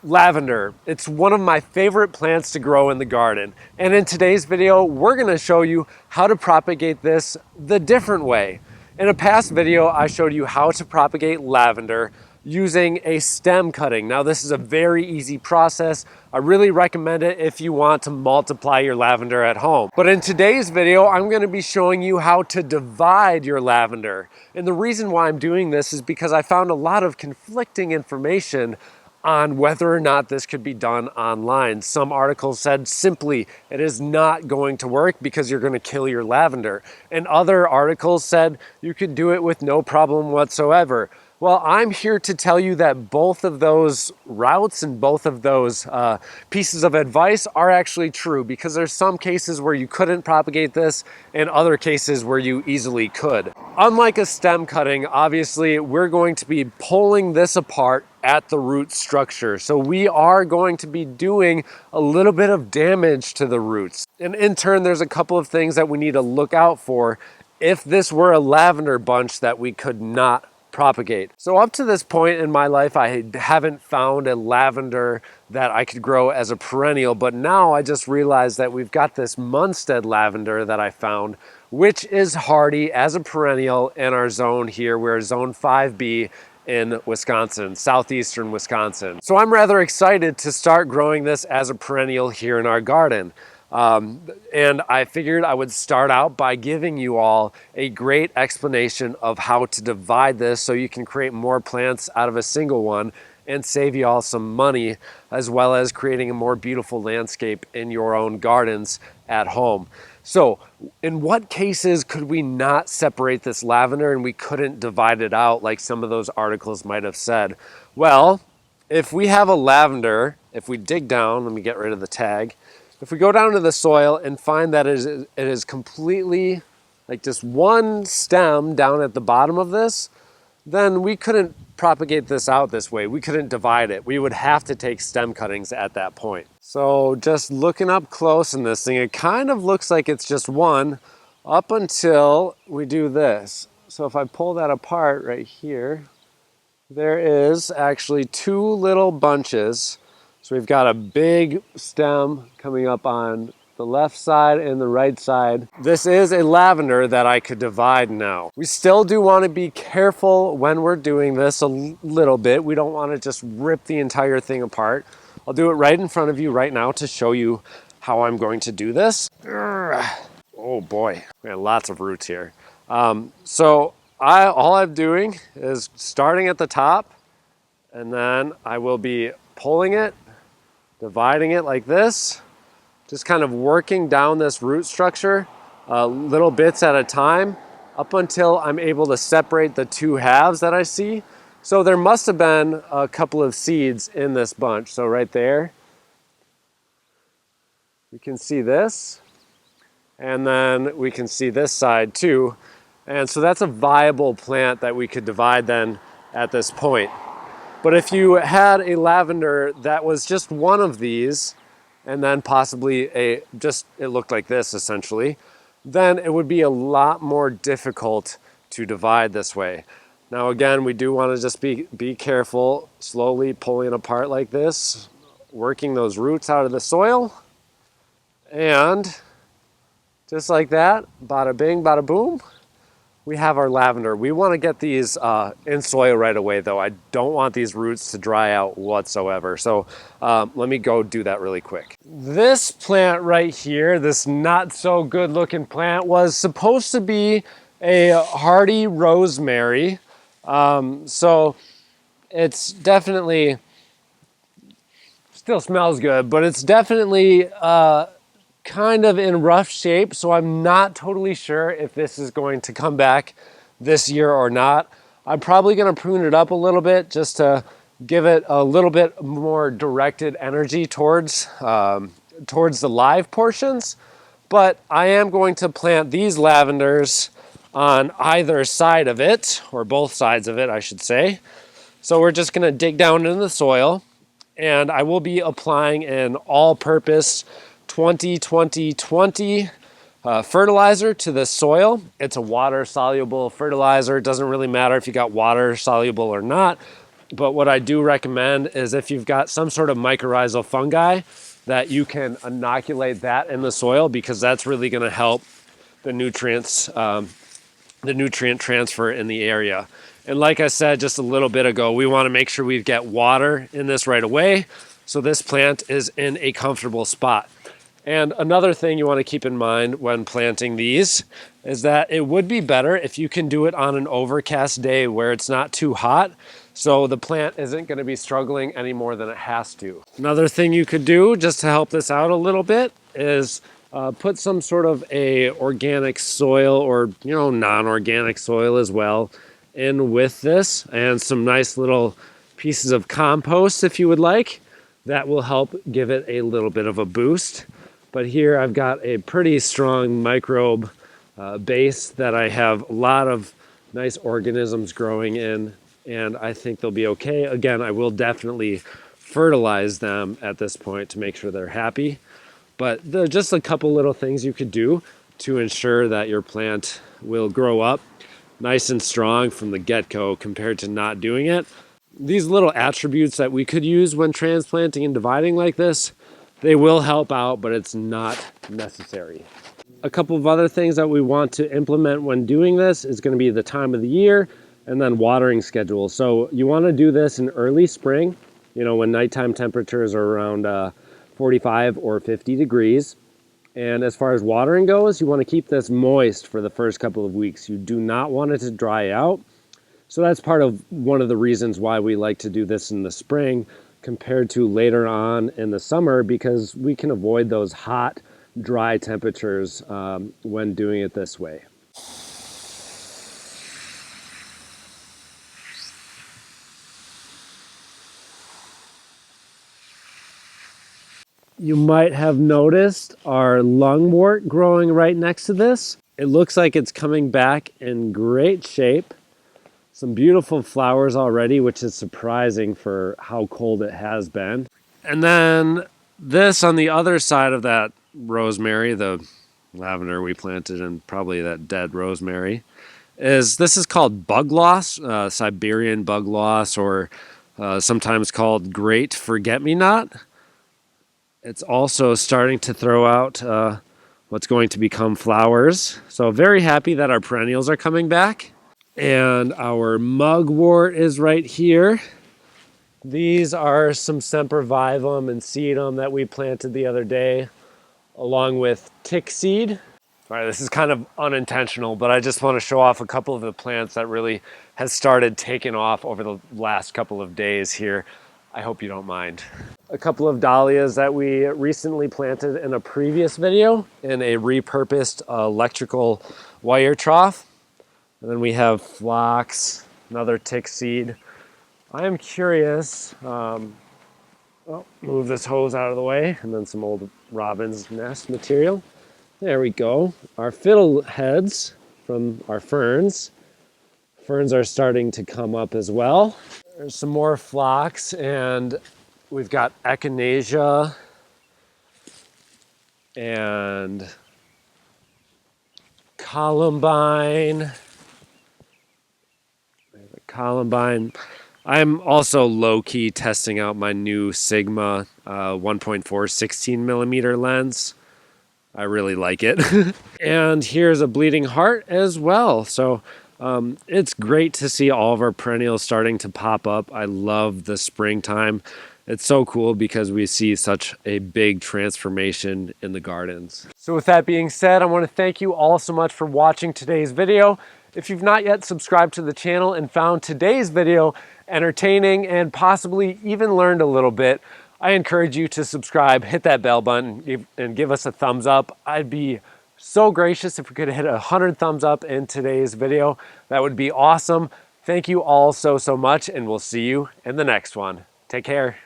Lavender. It's one of my favorite plants to grow in the garden. And in today's video, we're gonna show you how to propagate this the different way. In a past video, I showed you how to propagate lavender using a stem cutting. Now this is a very easy process. I really recommend it if you want to multiply your lavender at home. But in today's video, I'm gonna be showing you how to divide your lavender. And the reason why I'm doing this is because I found a lot of conflicting information on whether or not this could be done online. Some articles said simply it is not going to work because you're going to kill your lavender. And other articles said you could do it with no problem whatsoever. Well, I'm here to tell you that both of those routes and both of those pieces of advice are actually true, because there's some cases where you couldn't propagate this and other cases where you easily could. Unlike a stem cutting, obviously, we're going to be pulling this apart at the root structure. So we are going to be doing a little bit of damage to the roots. And in turn, there's a couple of things that we need to look out for if this were a lavender bunch that we could not propagate. So up to this point in my life, I haven't found a lavender that I could grow as a perennial, but now I just realized that we've got this Munstead lavender that I found, which is hardy as a perennial in our zone here. We're zone 5B in Wisconsin, southeastern Wisconsin. So I'm rather excited to start growing this as a perennial here in our garden. And I figured I would start out by giving you all a great explanation of how to divide this so you can create more plants out of a single one and save you all some money, as well as creating a more beautiful landscape in your own gardens at home. So in what cases could we not separate this lavender and we couldn't divide it out like some of those articles might have said? Well, if we have a lavender, if we dig down, let me get rid of the tag. If we go down to the soil and find that it is completely like just one stem down at the bottom of this, then we couldn't propagate this out this way. We couldn't divide it. We would have to take stem cuttings at that point. So just looking up close in this thing, it kind of looks like it's just one up until we do this. So if I pull that apart right here, there is actually two little bunches. So we've got a big stem coming up on the left side and the right side. This is a lavender that I could divide now. We still do want to be careful when we're doing this a little bit. We don't want to just rip the entire thing apart. I'll do it right in front of you right now to show you how I'm going to do this. Oh boy, we have lots of roots here. All I'm doing is starting at the top, and then I will be pulling it, dividing it like this, just kind of working down this root structure little bits at a time up until I'm able to separate the two halves that I see. So there must have been a couple of seeds in this bunch. So right there, we can see this, and then we can see this side too. And so that's a viable plant that we could divide then at this point. But if you had a lavender that was just one of these, and then possibly it looked like this essentially, then it would be a lot more difficult to divide this way. Now again, we do want to just be careful, slowly pulling apart like this, working those roots out of the soil, and just like that, bada bing, bada boom, we have our lavender. We want to get these in soil right away though. I don't want these roots to dry out whatsoever. So let me go do that really quick. This plant right here, this not so good looking plant, was supposed to be a hardy rosemary. So it's definitely, still smells good, but it's definitely kind of in rough shape, so I'm not totally sure if this is going to come back this year or not. I'm probably going to prune it up a little bit just to give it a little bit more directed energy towards the live portions, but I am going to plant these lavenders on either side of it, or both sides of it, I should say. So we're just going to dig down into the soil, and I will be applying an all-purpose 20-20-20 fertilizer to the soil. It's a water-soluble fertilizer. It doesn't really matter if you got water-soluble or not. But what I do recommend is if you've got some sort of mycorrhizal fungi, that you can inoculate that in the soil, because that's really going to help the nutrients, the nutrient transfer in the area. And like I said just a little bit ago, we want to make sure we get water in this right away, so this plant is in a comfortable spot. And another thing you want to keep in mind when planting these is that it would be better if you can do it on an overcast day where it's not too hot, so the plant isn't going to be struggling any more than it has to. Another thing you could do just to help this out a little bit is put some sort of a organic soil, or non-organic soil as well, in with this, and some nice little pieces of compost if you would like. That will help give it a little bit of a boost. But here I've got a pretty strong microbe base that I have a lot of nice organisms growing in, and I think they'll be okay. Again, I will definitely fertilize them at this point to make sure they're happy. But there are just a couple little things you could do to ensure that your plant will grow up nice and strong from the get-go compared to not doing it. These little attributes that we could use when transplanting and dividing like this, they will help out, but it's not necessary. A couple of other things that we want to implement when doing this is going to be the time of the year and then watering schedule. So you want to do this in early spring, when nighttime temperatures are around 45 or 50 degrees. And as far as watering goes, you want to keep this moist for the first couple of weeks. You do not want it to dry out. So that's part of one of the reasons why we like to do this in the spring compared to later on in the summer, because we can avoid those hot, dry temperatures when doing it this way. You might have noticed our lungwort growing right next to this. It looks like it's coming back in great shape. Some beautiful flowers already, which is surprising for how cold it has been. And then this on the other side of that rosemary, the lavender we planted and probably that dead rosemary, this is called bug loss, Siberian bug loss, or sometimes called great forget-me-not. It's also starting to throw out what's going to become flowers. So very happy that our perennials are coming back. And our mugwort is right here. These are some sempervivum and sedum that we planted the other day, along with tick seed. All right, this is kind of unintentional, but I just want to show off a couple of the plants that really has started taking off over the last couple of days here. I hope you don't mind. A couple of dahlias that we recently planted in a previous video in a repurposed electrical wire trough. And then we have phlox, another tick seed. I am curious, move this hose out of the way, and then some old robin's nest material. There we go. Our fiddleheads from our ferns. Ferns are starting to come up as well. There's some more phlox, and we've got echinacea and columbine. Columbine. I'm also low-key testing out my new Sigma 1.4 16 millimeter lens. I really like it. And here's a bleeding heart as well. So it's great to see all of our perennials starting to pop up. I love the springtime. It's so cool because we see such a big transformation in the gardens. So with that being said, I want to thank you all so much for watching today's video. If you've not yet subscribed to the channel and found today's video entertaining and possibly even learned a little bit, I encourage you to subscribe, hit that bell button, and give us a thumbs up. I'd be so gracious if we could hit 100 thumbs up in today's video. That would be awesome. Thank you all so much, and we'll see you in the next one. Take care.